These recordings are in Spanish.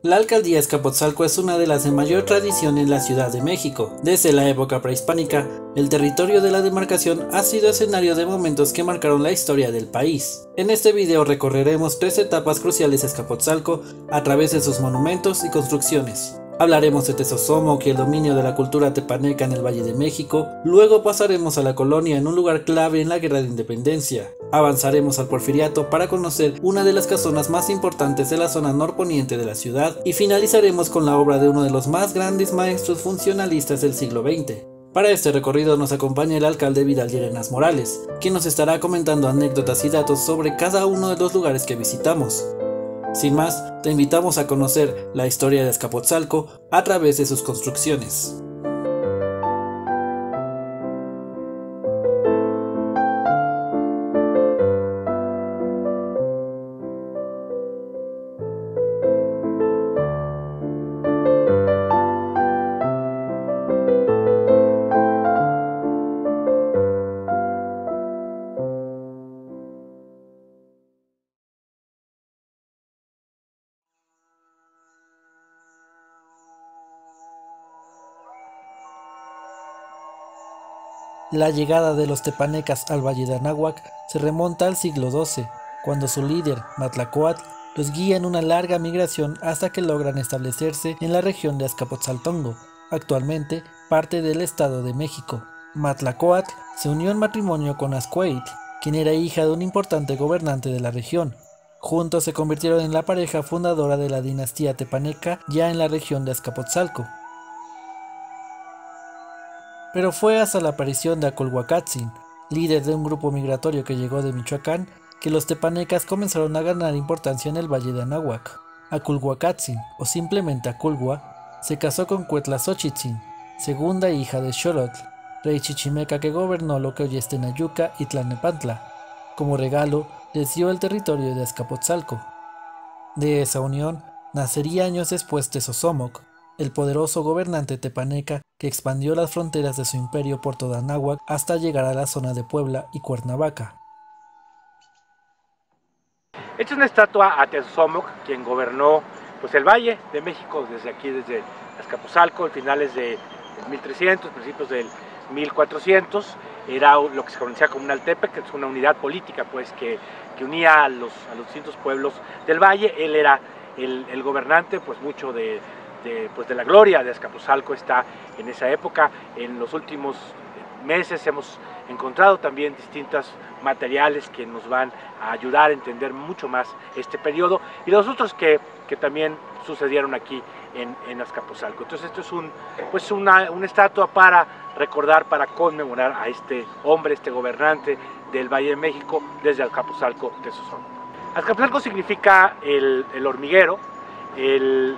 La alcaldía Azcapotzalco es una de las de mayor tradición en la Ciudad de México. Desde la época prehispánica, el territorio de la demarcación ha sido escenario de momentos que marcaron la historia del país. En este video recorreremos tres etapas cruciales de Azcapotzalco a través de sus monumentos y construcciones. Hablaremos de Tezosomoc y el dominio de la cultura tepaneca en el Valle de México, luego pasaremos a la colonia en un lugar clave en la Guerra de Independencia. Avanzaremos al Porfiriato para conocer una de las casonas más importantes de la zona norponiente de la ciudad y finalizaremos con la obra de uno de los más grandes maestros funcionalistas del siglo XX. Para este recorrido nos acompaña el alcalde Vidal Llerenas Morales, quien nos estará comentando anécdotas y datos sobre cada uno de los lugares que visitamos. Sin más, te invitamos a conocer la historia de Azcapotzalco a través de sus construcciones. La llegada de los tepanecas al Valle de Anáhuac se remonta al siglo XII, cuando su líder, Matlacoatl, los guía en una larga migración hasta que logran establecerse en la región de Azcapotzaltongo, actualmente parte del Estado de México. Matlacoatl se unió en matrimonio con Azcuaitl, quien era hija de un importante gobernante de la región. Juntos se convirtieron en la pareja fundadora de la dinastía tepaneca ya en la región de Azcapotzalco. Pero fue hasta la aparición de Aculhuacatzin, líder de un grupo migratorio que llegó de Michoacán, que los tepanecas comenzaron a ganar importancia en el Valle de Anáhuac. Aculhuacatzin, o simplemente Aculhua, se casó con Cuetlazóchitzin, segunda hija de Xolotl, rey chichimeca que gobernó lo que hoy es Tenayuca y Tlalnepantla. Como regalo, les dio el territorio de Azcapotzalco. De esa unión nacería años después Tezosomoc, el poderoso gobernante tepaneca que expandió las fronteras de su imperio por toda Anáhuac hasta llegar a la zona de Puebla y Cuernavaca. Esta es una estatua a Tezosomoc, quien gobernó pues, el Valle de México desde aquí, desde Azcapotzalco, en finales de 1300, principios del 1400. Era lo que se conocía como un Altepec, que es una unidad política pues, que unía a los distintos pueblos del Valle. Él era el gobernante, pues mucho de la gloria de Azcapotzalco está en esa época. En los últimos meses hemos encontrado también distintos materiales que nos van a ayudar a entender mucho más este periodo y los otros que también sucedieron aquí en Azcapotzalco. Entonces esto es una estatua para recordar, para conmemorar a este hombre, este gobernante del Valle de México desde Azcapotzalco de Tezosomoc. Azcapotzalco significa el hormiguero, el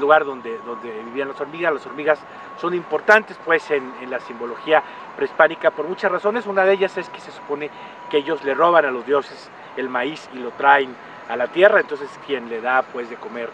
lugar donde vivían las hormigas. Las hormigas son importantes pues en la simbología prehispánica por muchas razones. Una de ellas es que se supone que ellos le roban a los dioses el maíz y lo traen a la tierra, entonces quien le da pues de comer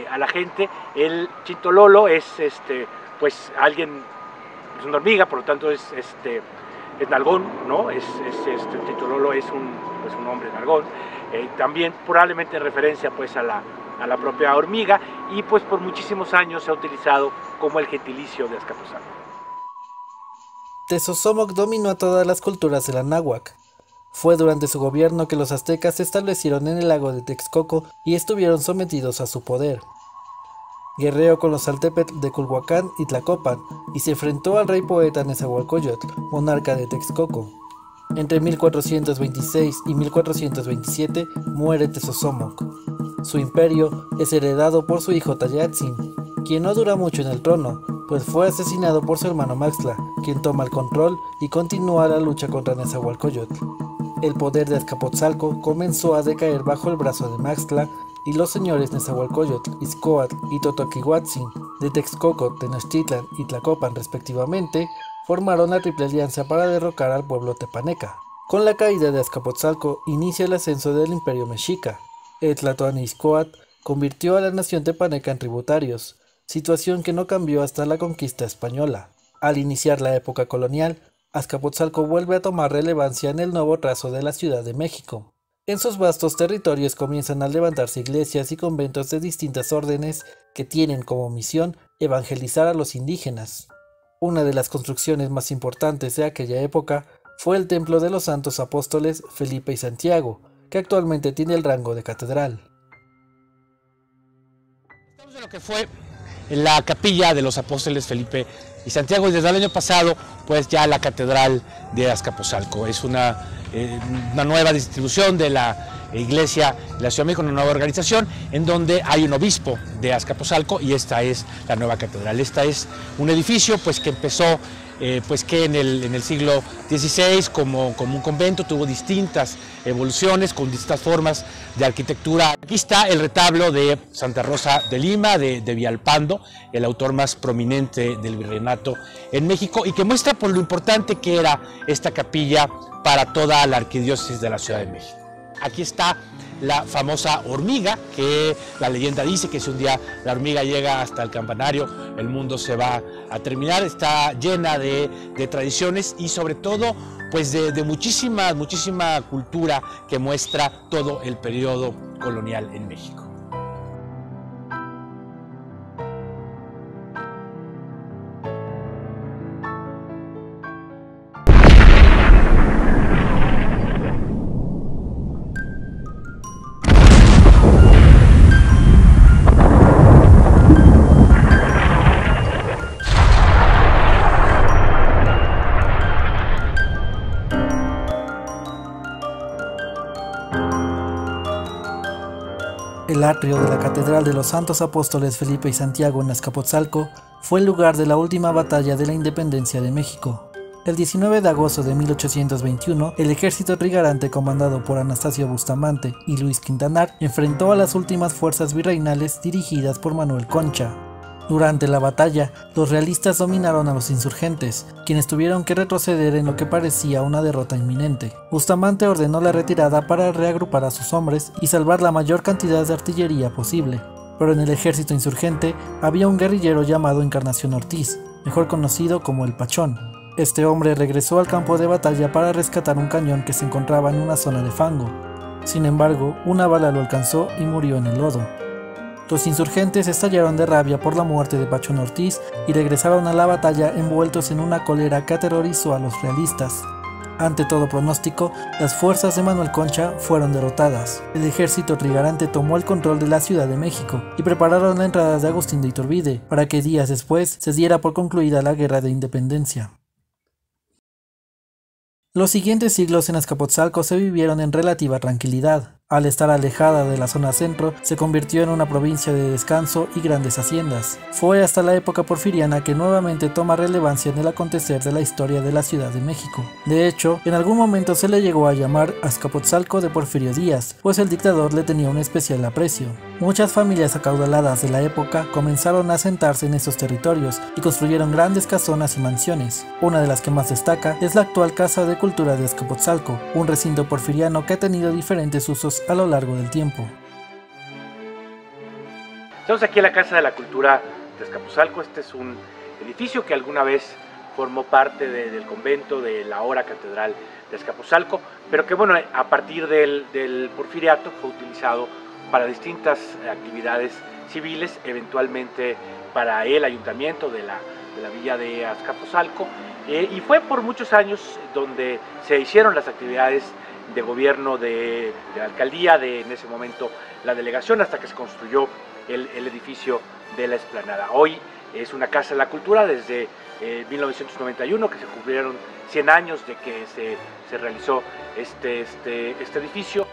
a la gente. El chintololo es pues alguien, es una hormiga, por lo tanto es nalgón, ¿no? El chintololo es un hombre nalgón, también probablemente en referencia pues a la propia hormiga, y pues por muchísimos años se ha utilizado como el gentilicio de Azcapotzalco. Tezosomoc dominó a todas las culturas del Anáhuac. Fue durante su gobierno que los aztecas se establecieron en el lago de Texcoco y estuvieron sometidos a su poder. Guerreó con los Altepetl de Culhuacán y Tlacopan y se enfrentó al rey poeta Nezahualcóyotl, monarca de Texcoco. Entre 1426 y 1427 muere Tezosomoc. Su imperio es heredado por su hijo Tayatzin, quien no dura mucho en el trono, pues fue asesinado por su hermano Maxtla, quien toma el control y continúa la lucha contra Nezahualcóyotl. El poder de Azcapotzalco comenzó a decaer bajo el brazo de Maxtla y los señores Nezahualcóyotl, Izcoatl y Totoquihuatzin de Texcoco, Tenochtitlan y Tlacopan respectivamente formaron la Triple Alianza para derrocar al pueblo tepaneca. Con la caída de Azcapotzalco inicia el ascenso del imperio mexica. El Tlatoani-Izcoatl convirtió a la nación tepaneca en tributarios, situación que no cambió hasta la conquista española. Al iniciar la época colonial, Azcapotzalco vuelve a tomar relevancia en el nuevo trazo de la Ciudad de México. En sus vastos territorios comienzan a levantarse iglesias y conventos de distintas órdenes que tienen como misión evangelizar a los indígenas. Una de las construcciones más importantes de aquella época fue el templo de los santos apóstoles Felipe y Santiago, que actualmente tiene el rango de catedral. Estamos en lo que fue la capilla de los apóstoles Felipe y Santiago, y desde el año pasado pues ya la catedral de Azcapotzalco. Es una nueva distribución de la iglesia de la Ciudad de México, una nueva organización en donde hay un obispo de Azcapotzalco y esta es la nueva catedral. Esta es un edificio pues que empezó en el siglo XVI como un convento, tuvo distintas evoluciones con distintas formas de arquitectura. Aquí está el retablo de Santa Rosa de Lima, de Villalpando, el autor más prominente del virreinato en México, y que muestra por lo importante que era esta capilla para toda la arquidiócesis de la Ciudad de México. Aquí está la famosa hormiga, que la leyenda dice que si un día la hormiga llega hasta el campanario, el mundo se va a terminar. Está llena de tradiciones y sobre todo pues de muchísima cultura que muestra todo el periodo colonial en México. El atrio de la Catedral de los Santos Apóstoles Felipe y Santiago en Azcapotzalco fue el lugar de la última batalla de la independencia de México. El 19 de agosto de 1821, el ejército trigarante comandado por Anastasio Bustamante y Luis Quintanar enfrentó a las últimas fuerzas virreinales dirigidas por Manuel Concha. Durante la batalla, los realistas dominaron a los insurgentes, quienes tuvieron que retroceder en lo que parecía una derrota inminente. Bustamante ordenó la retirada para reagrupar a sus hombres y salvar la mayor cantidad de artillería posible. Pero en el ejército insurgente había un guerrillero llamado Encarnación Ortiz, mejor conocido como el Pachón. Este hombre regresó al campo de batalla para rescatar un cañón que se encontraba en una zona de fango. Sin embargo, una bala lo alcanzó y murió en el lodo. Los insurgentes estallaron de rabia por la muerte de Pachón Ortiz y regresaron a la batalla envueltos en una cólera que aterrorizó a los realistas. Ante todo pronóstico, las fuerzas de Manuel Concha fueron derrotadas. El ejército trigarante tomó el control de la Ciudad de México y prepararon la entrada de Agustín de Iturbide para que días después se diera por concluida la Guerra de Independencia. Los siguientes siglos en Azcapotzalco se vivieron en relativa tranquilidad. Al estar alejada de la zona centro, se convirtió en una provincia de descanso y grandes haciendas. Fue hasta la época porfiriana que nuevamente toma relevancia en el acontecer de la historia de la Ciudad de México. De hecho, en algún momento se le llegó a llamar Azcapotzalco de Porfirio Díaz, pues el dictador le tenía un especial aprecio. Muchas familias acaudaladas de la época comenzaron a asentarse en estos territorios y construyeron grandes casonas y mansiones. Una de las que más destaca es la actual Casa de Cultura de Azcapotzalco, un recinto porfiriano que ha tenido diferentes usos a lo largo del tiempo. Estamos aquí en la Casa de la Cultura de Azcapotzalco. Este es un edificio que alguna vez formó parte del convento de la ahora Catedral de Azcapotzalco, pero que bueno, a partir del porfiriato fue utilizado para distintas actividades civiles, eventualmente para el ayuntamiento de la villa de Azcapotzalco, y fue por muchos años donde se hicieron las actividades de gobierno de la alcaldía, en ese momento la delegación, hasta que se construyó el edificio de la explanada. Hoy es una Casa de la Cultura desde 1991, que se cumplieron 100 años de que se realizó este edificio.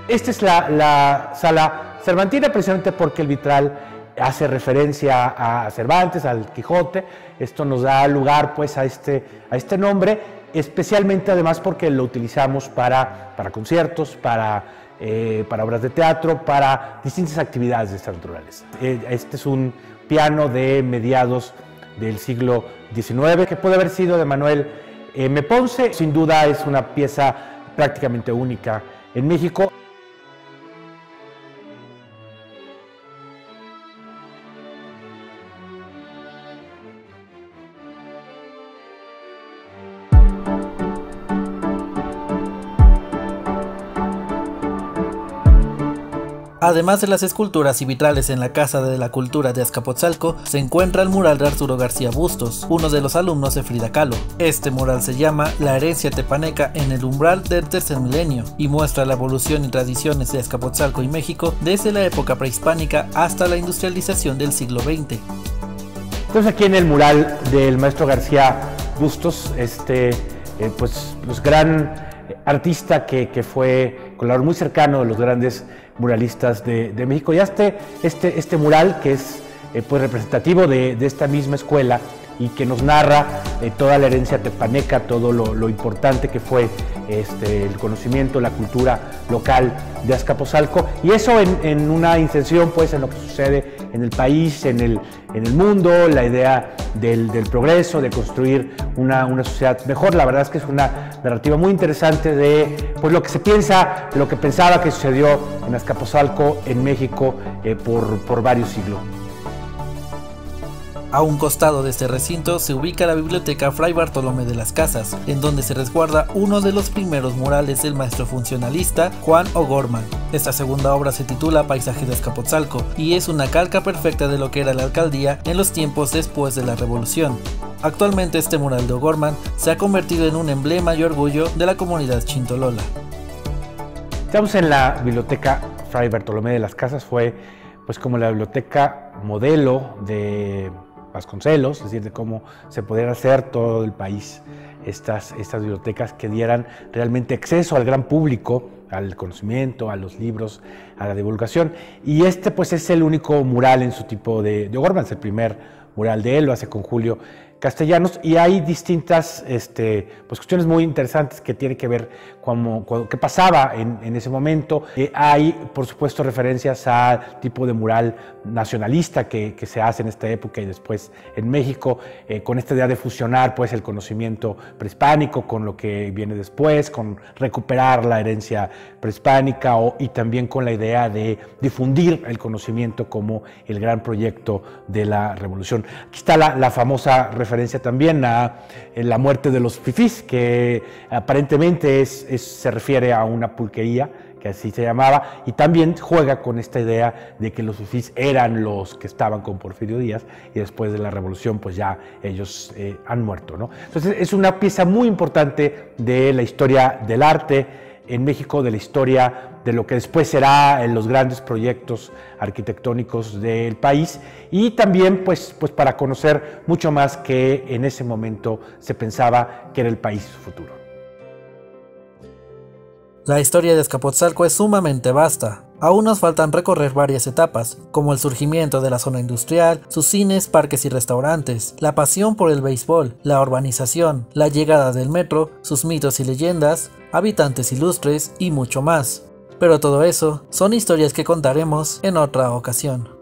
Esta es la sala cervantina, precisamente porque el vitral hace referencia a Cervantes, al Quijote. Esto nos da lugar pues a este nombre, especialmente además porque lo utilizamos para conciertos, para obras de teatro, para distintas actividades de esta naturaleza. Este es un piano de mediados del siglo XIX, que puede haber sido de Manuel M. Ponce. Sin duda es una pieza prácticamente única en México. Además de las esculturas y vitrales en la Casa de la Cultura de Azcapotzalco, se encuentra el mural de Arturo García Bustos, uno de los alumnos de Frida Kahlo. Este mural se llama La herencia tepaneca en el umbral del tercer milenio y muestra la evolución y tradiciones de Azcapotzalco y México desde la época prehispánica hasta la industrialización del siglo XX. Entonces aquí en el mural del maestro García Bustos, pues gran artista que fue colaborador muy cercano de los grandes muralistas de México. Y este mural que es pues representativo de esta misma escuela y que nos narra toda la herencia tepaneca, todo lo importante que fue el conocimiento, la cultura local de Azcapotzalco, y eso en una intención pues en lo que sucede en el país, en el mundo, la idea del progreso, de construir una sociedad mejor. La verdad es que es una narrativa muy interesante de pues lo que se piensa, lo que pensaba que sucedió en Azcapotzalco, en México, por varios siglos. A un costado de este recinto se ubica la biblioteca Fray Bartolomé de las Casas, en donde se resguarda uno de los primeros murales del maestro funcionalista Juan O'Gorman. Esta segunda obra se titula Paisaje de Azcapotzalco y es una calca perfecta de lo que era la alcaldía en los tiempos después de la Revolución. Actualmente este mural de O'Gorman se ha convertido en un emblema y orgullo de la comunidad chintolola. Estamos en la biblioteca Fray Bartolomé de las Casas, fue pues como la biblioteca modelo de Vasconcelos, es decir, de cómo se podrían hacer todo el país estas bibliotecas que dieran realmente acceso al gran público, al conocimiento, a los libros, a la divulgación. Y pues es el único mural en su tipo de O'Gorman, es el primer mural de él, lo hace con Julio Castellanos, y hay distintas pues cuestiones muy interesantes que tienen que ver con qué pasaba en ese momento. Hay, por supuesto, referencias al tipo de mural nacionalista que se hace en esta época y después en México, con esta idea de fusionar pues el conocimiento prehispánico con lo que viene después, con recuperar la herencia prehispánica y también con la idea de difundir el conocimiento como el gran proyecto de la Revolución. Aquí está la famosa referencia también a la muerte de los fifís, que aparentemente se refiere a una pulquería, que así se llamaba, y también juega con esta idea de que los fifís eran los que estaban con Porfirio Díaz y después de la Revolución pues ya ellos han muerto, ¿no? Entonces es una pieza muy importante de la historia del arte en México, de la historia de lo que después será en los grandes proyectos arquitectónicos del país, y también pues para conocer mucho más que en ese momento se pensaba que era el país futuro. La historia de Azcapotzalco es sumamente vasta. Aún nos faltan recorrer varias etapas, como el surgimiento de la zona industrial, sus cines, parques y restaurantes, la pasión por el béisbol, la urbanización, la llegada del metro, sus mitos y leyendas, habitantes ilustres y mucho más. Pero todo eso son historias que contaremos en otra ocasión.